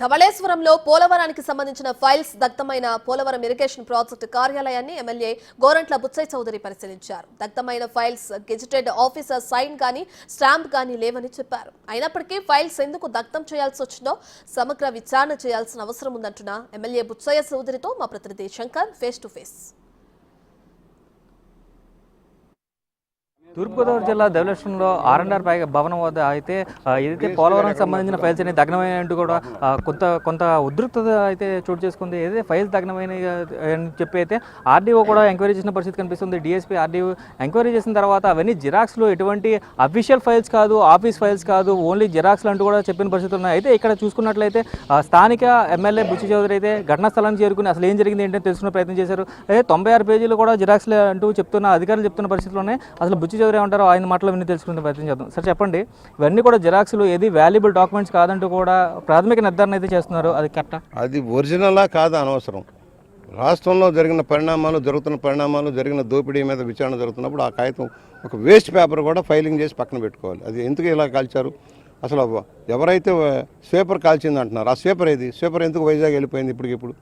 ధవళేశ్వరంలో పోలవరానికి సంబంధించిన files దగ్ధమైన Polavaram irrigation project కార్యాలయాన్ని ఎమ్మెల్యే గోరంట్ల బుచ్చయ్య చౌదరి పరిశీలించారు. దగ్ధమైన ఫైల్స్ గెజిటెడ్ ఆఫీసర్ సైన్ గానీ స్టాంప్ గానీ లేవని చెప్పారు. అయినప్పటికీ ఫైల్స్ ఎందుకు దగ్ధం చేయాల్సి వచ్చిందో సమగ్ర విచారణ చేయాల్సిన అవసరం ఉందంటున్న ఎమ్మెల్యే బుచ్చయ్య చౌదరితో మా ప్రతినిధి శంకర్ ఫేస్ టు ఫేస్. తూర్పుగోదావరి జిల్లా ధవళేశ్వరంలో ఆర్ఎండ్ఆర్ భవనం వద్ద అయితే ఏదైతే పోలవరం సంబంధించిన ఫైల్స్ అనేవి దగ్నమైనట్టు కూడా కొంత ఉద్రిక్తత అయితే చోటు చేసుకుంది. ఏదైతే ఫైల్స్ దగ్నమైన అని చెప్పి అయితే ఆర్డీఓ కూడా ఎంక్వైరీ చేసిన పరిస్థితి కనిపిస్తుంది. డిఎస్పీ ఆర్డీఓ ఎంక్వైరీ చేసిన తర్వాత అవన్నీ జిరాక్స్లు ఎటువంటి అఫీషియల్ ఫైల్స్ కాదు, ఆఫీస్ ఫైల్స్ కాదు, ఓన్లీ జిరాక్స్లు అంటూ కూడా చెప్పిన పరిస్థితులు ఉన్నాయి. అయితే ఇక్కడ చూసుకున్నట్లయితే స్థానిక ఎమ్మెల్యే బుచ్చయ్య చౌదరి అయితే ఘటనా స్థలానికి చేరుకుని అసలు ఏం జరిగింది ఏంటో తెలుసుకునే ప్రయత్నం చేశారు. అయితే 96 పేజీలు కూడా జిరాక్స్లు అంటూ అధికారులు చెప్తున్న పరిస్థితులు ఉన్నాయి. అసలు బుచ్చయ్య చౌదరి ఏమంటారో ఆయన మాటలు విని తెలుసుకునే ప్రయత్నం చేద్దాం. సార్ చెప్పండి, ఇవన్నీ కూడా జిరాక్స్లు ఏది వాల్యుబుల్ డాక్యుమెంట్స్ కాదంటూ కూడా ప్రాథమిక నిర్ధారణ అయితే చేస్తున్నారు. అది కరెక్టా? అది ఒరిజినలా కాదా అనవసరం. రాష్ట్రంలో జరుగుతున్న పరిణామాలు జరిగిన దోపిడీ మీద విచారణ జరుగుతున్నప్పుడు ఆ కాగితం ఒక వేస్ట్ పేపర్ కూడా ఫైలింగ్ చేసి పక్కన పెట్టుకోవాలి. అది ఎందుకు ఇలా కాల్చారు? అసలు ఎవరైతే స్వీపర్ కాల్చింది అంటున్నారు, ఆ స్వీపర్ ఏది? స్వీపర్ ఎందుకు వైజాగ్ వెళ్ళిపోయింది ఇప్పటికిప్పుడు?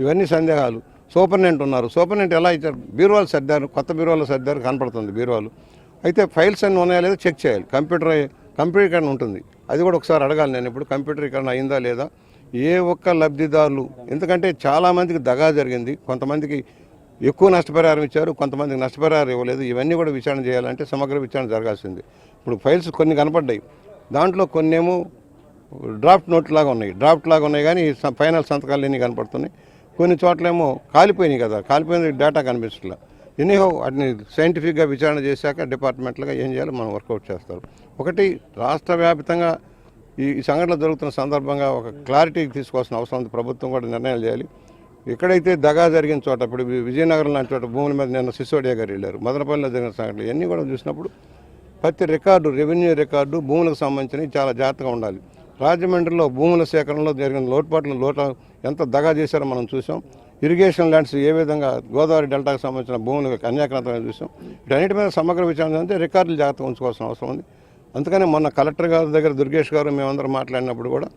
ఇవన్నీ సందేహాలు. సూపరింటెండెంట్ ఉన్నారు, సూపరింటెండెంట్ ఎలా ఇచ్చారు? బీరువాలు సర్దారు, కొత్త బీరువాలు సర్దారు కనపడుతుంది బీరువాలు. అయితే ఫైల్స్ అన్నీ ఉన్నాయా లేదా చెక్ చేయాలి. కంప్యూటరీకరణ ఉంటుంది, అది కూడా ఒకసారి అడగాలి. నేను ఇప్పుడు కంప్యూటరీకరణ అయిందా లేదా ఏ ఒక్క లబ్ధిదారులు, ఎందుకంటే చాలామందికి దగా జరిగింది. కొంతమందికి ఎక్కువ నష్టపరిహారం ఇచ్చారు, కొంతమందికి నష్టపరిహారం ఇవ్వలేదు. ఇవన్నీ కూడా విచారణ చేయాలంటే సమగ్ర విచారణ జరగాల్సింది. ఇప్పుడు ఫైల్స్ కొన్ని కనపడ్డాయి, దాంట్లో కొన్ని ఏమో డ్రాఫ్ట్ లాగా ఉన్నాయి కానీ ఫైనల్ సంతకాలు ఎన్ని కనపడుతున్నాయి. కొన్ని చోట్లేమో కాలిపోయినాయి కదా, కాలిపోయిన డేటా కనిపించట్లా. ఎనీహో వాటిని సైంటిఫిక్గా విచారణ చేశాక డిపార్ట్మెంట్లుగా ఏం చేయాలో మనం వర్కౌట్ చేస్తారు. ఒకటి, రాష్ట్ర వ్యాప్తంగా ఈ సంఘటనలు జరుగుతున్న సందర్భంగా ఒక క్లారిటీ తీసుకోవాల్సిన అవసరం ఉంది. ప్రభుత్వం కూడా నిర్ణయాలు చేయాలి. ఎక్కడైతే దగా జరిగిన చోట, ఇప్పుడు విజయనగరం లాంటి చోట భూముల మీద నిన్న సిసోడియా గారు వెళ్ళారు, మదనపల్లిలో జరిగిన సంఘటనలు ఇవన్నీ కూడా చూసినప్పుడు ప్రతి రికార్డు, రెవెన్యూ రికార్డు భూములకు సంబంధించినవి చాలా జాగ్రత్తగా ఉండాలి. రాజమండ్రిలో భూముల సేకరణలో జరిగిన లోటు ఎంత దగా చేశారో మనం చూసాం. ఇరిగేషన్ ల్యాండ్స్ ఏ విధంగా గోదావరి డెల్టాకు సంబంధించిన భూములకు అన్యాక్రాంతమైన చూసాం. వీటన్నిటి మీద సమగ్ర విచారణ అంటే రికార్డులు జాగ్రత్తగా ఉంచుకోవాల్సిన అవసరం ఉంది. అందుకని మొన్న కలెక్టర్ గారి దగ్గర దుర్గేష్ గారు మేమందరం మాట్లాడినప్పుడు కూడా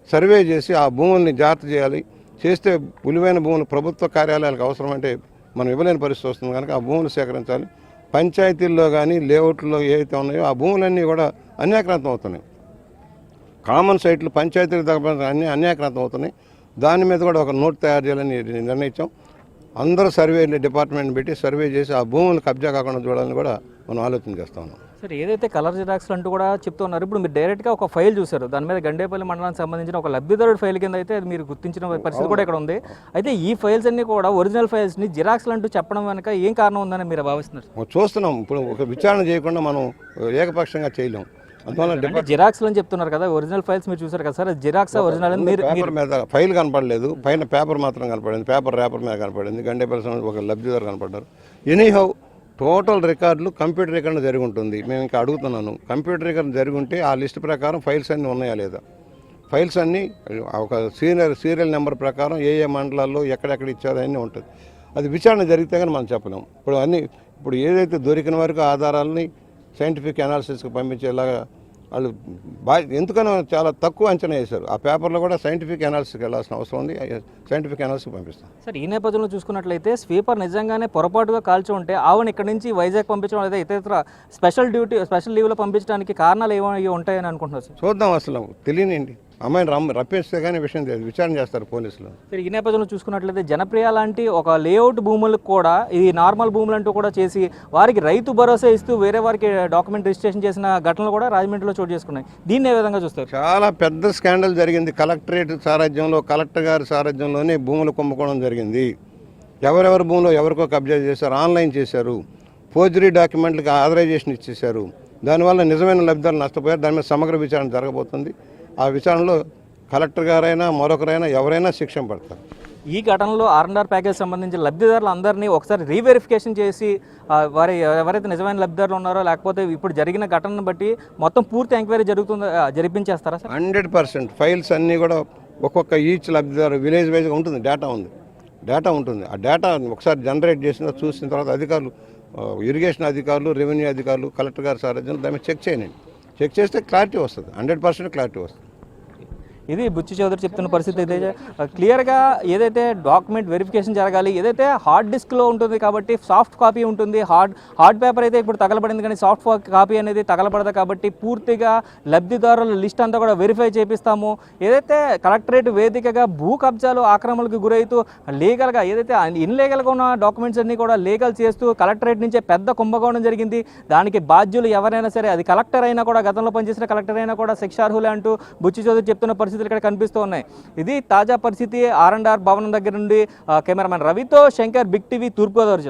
సర్వే చేసి ఆ భూముల్ని జాగ్రత్త చేయాలి. చేస్తే విలువైన భూములు ప్రభుత్వ కార్యాలయాలకు అవసరం అంటే మనం ఇవ్వలేని పరిస్థితి వస్తుంది కనుక ఆ భూములు సేకరించాలి. పంచాయతీల్లో కానీ లేఅవుట్లో ఏవైతే ఉన్నాయో ఆ భూములన్నీ కూడా అన్యాక్రాంతం అవుతున్నాయి. కామన్ సైట్లు పంచాయతీలకు దగ్గర అన్నీ అన్యాక్రాంతం అవుతున్నాయి. దాని మీద కూడా ఒక నోట్ తయారు చేయాలని నిర్ణయించాం. అందరూ సర్వే డిపార్ట్మెంట్ పెట్టి సర్వే చేసి ఆ భూములు కబ్జా కాకుండా చూడాలని కూడా మనం ఆలోచన చేస్తా ఉన్నాం. సార్, ఏదైతే కలర్ జిరాక్స్లు అంటూ కూడా చెప్తున్నారు, ఇప్పుడు మీరు డైరెక్ట్గా ఒక ఫైల్ చూశారు, దాని మీద గండేపల్లి మండలానికి సంబంధించిన ఒక లబ్ధిదారుడు ఫైల్ కింద అయితే మీరు గుర్తించిన పరిస్థితి కూడా ఇక్కడ ఉంది. అయితే ఈ ఫైల్స్ అన్ని కూడా ఒరిజినల్ ఫైల్స్ని జిరాక్స్లు అంటూ చెప్పడం వెనక ఏం కారణం ఉందని మీరు భావిస్తున్నారు? చూస్తున్నాం. ఇప్పుడు ఒక విచారణ చేయకుండా మనం ఏకపక్షంగా చేయలేం. అందువల్ల జిరాక్స్లు అని చెప్తున్నారు కదా, ఒరిజినల్ ఫైల్స్ మీరు చూసారు కదా సార్, జిరాక్స్ ఒరిజినల్ పేపర్ మీద ఫైల్ కనపడలేదు, పైన పేపర్ మాత్రం కనపడింది, పేపర్ రేపర్ మీద కనపడింది. గండేపల్లి ఒక లబ్ధిదారు కనపడ్డారు. ఎనీహౌ టోటల్ రికార్డులు కంప్యూటరీకరణ జరిగి ఉంటుంది. మేము ఇంకా అడుగుతున్నాను, కంప్యూటరీకరణ జరిగి ఉంటే ఆ లిస్ట్ ప్రకారం ఫైల్స్ అన్నీ ఉన్నాయా లేదా? ఫైల్స్ అన్నీ ఒక సీరియల్ నెంబర్ ప్రకారం ఏ మండలాల్లో ఎక్కడెక్కడ ఇచ్చారో అన్నీ ఉంటుంది. అది విచారణ జరిగితే కానీ మనం చెప్పలేము. ఇప్పుడు ఏదైతే దొరికిన వరకు ఆధారాలని సైంటిఫిక్ అనాలిసిస్కి పంపించేలాగా వాళ్ళు ఎందుకనో చాలా తక్కువ అంచనా వేశారు. ఆ పేపర్లో కూడా సైంటిఫిక్ అనాలిసిస్కి వెళ్ళాల్సిన అవసరం ఉంది. సైంటిఫిక్ అనాలిసిస్కి పంపిస్తాం. సార్, ఈ నేపథ్యంలో చూసుకున్నట్లయితే స్వీపర్ నిజంగానే పొరపాటుగా కాల్చి ఉంటే ఆవుని ఇక్కడ నుంచి వైజాగ్ పంపించడం లేదా ఇతర స్పెషల్ లీవ్లో పంపించడానికి కారణాలు ఏమైనా ఉంటాయని అనుకుంటున్నారు సార్? చూద్దాం. అసలు తెలియనండి, అమ్మాయిని రప్పిస్తే కానీ విషయం తెలియదు, విచారణ చేస్తారు పోలీసులు. సరే, ఈ నేపథ్యంలో చూసుకున్నట్లయితే జనప్రియ లాంటి ఒక లేఅవుట్ భూములకు కూడా ఇది నార్మల్ భూములు అంటూ కూడా చేసి వారికి రైతు భరోసా ఇస్తూ వేరే వారికి డాక్యుమెంట్ రిజిస్ట్రేషన్ చేసిన ఘటనలు కూడా రాజమండ్రిలో చోటు చేసుకున్నాయి. దీన్ని ఏ విధంగా చూస్తారు? చాలా పెద్ద స్కాండల్ జరిగింది. కలెక్టరేట్ సారథ్యంలో, కలెక్టర్ గారి సారథ్యంలోనే భూములు కుంభకోణం జరిగింది. ఎవరెవరి భూములు ఎవరికో కబ్జా చేశారు, ఆన్లైన్ చేశారు, ఫోర్జరీ డాక్యుమెంట్లకు ఆథరైజేషన్ ఇచ్చేశారు. దానివల్ల నిజమైన లబ్ధిదారులు నష్టపోయారు. దాని మీద సమగ్ర విచారణ జరగబోతుంది. ఆ విచారణలో కలెక్టర్ గారైనా మరొకరైనా ఎవరైనా శిక్ష పడతారు. ఈ ఘటనలో ఆర్ఎండ్ఆర్ ప్యాకేజ్ సంబంధించిన లబ్ధిదారులు అందరినీ ఒకసారి రీవెరిఫికేషన్ చేసి ఎవరైతే నిజమైన లబ్ధిదారులు ఉన్నారో లేకపోతే ఇప్పుడు జరిగిన ఘటనను బట్టి మొత్తం పూర్తి ఎంక్వైరీ జరిపించేస్తారా సార్? 100% ఫైల్స్ అన్నీ కూడా ఒక్కొక్క ఈచ్ లబ్ధిదారు విలేజ్ వైజ్గా ఉంటుంది, డేటా ఉంటుంది. ఆ డేటా ఒకసారి జనరేట్ చూసిన తర్వాత అధికారులు, ఇరిగేషన్ అధికారులు, రెవెన్యూ అధికారులు, కలెక్టర్ గారి సారథ్యంలో దాన్ని చెక్ చేయండి. చెక్ చేస్తే క్లారిటీ వస్తుంది, 100% క్లారిటీ వస్తుంది. ఇది బుచ్చి చౌదరి చెప్తున్న పరిస్థితి అయితే క్లియర్గా ఏదైతే డాక్యుమెంట్ వెరిఫికేషన్ జరగాలి, ఏదైతే హార్డ్ డిస్క్లో ఉంటుంది కాబట్టి సాఫ్ట్ కాపీ ఉంటుంది, హార్డ్ పేపర్ అయితే ఇప్పుడు తగలబడింది కానీ సాఫ్ట్ కాపీ అనేది తగలబడదు కాబట్టి పూర్తిగా లబ్ధిదారుల లిస్ట్ అంతా కూడా వెరిఫై చేపిస్తాము. ఏదైతే కలెక్టరేట్ వేదికగా భూ కబ్జాలు ఆక్రమణలకు గురైతూ లీగల్గా ఏదైతే ఇన్లీగల్గా ఉన్న డాక్యుమెంట్స్ అన్ని కూడా లీగల్ చేస్తూ కలెక్టరేట్ నుంచే పెద్ద కుంభకోణం జరిగింది. దానికి బాధ్యులు ఎవరైనా సరే, అది కలెక్టర్ అయినా కూడా, గతంలో పనిచేసిన కలెక్టర్ అయినా కూడా శిక్షార్హులే అంటూ బుచ్చి చౌదరి చెప్తున్న పరిస్థితులు ఇక్కడ కనిపిస్తూ ఉన్నాయి. ఇది తాజా పరిస్థితి. R&R భవనం దగ్గర నుండి కెమెరామెన్ రవితో శంకర్, బిగ్ టీవీ, తూర్పుగోదావరి జిల్లా.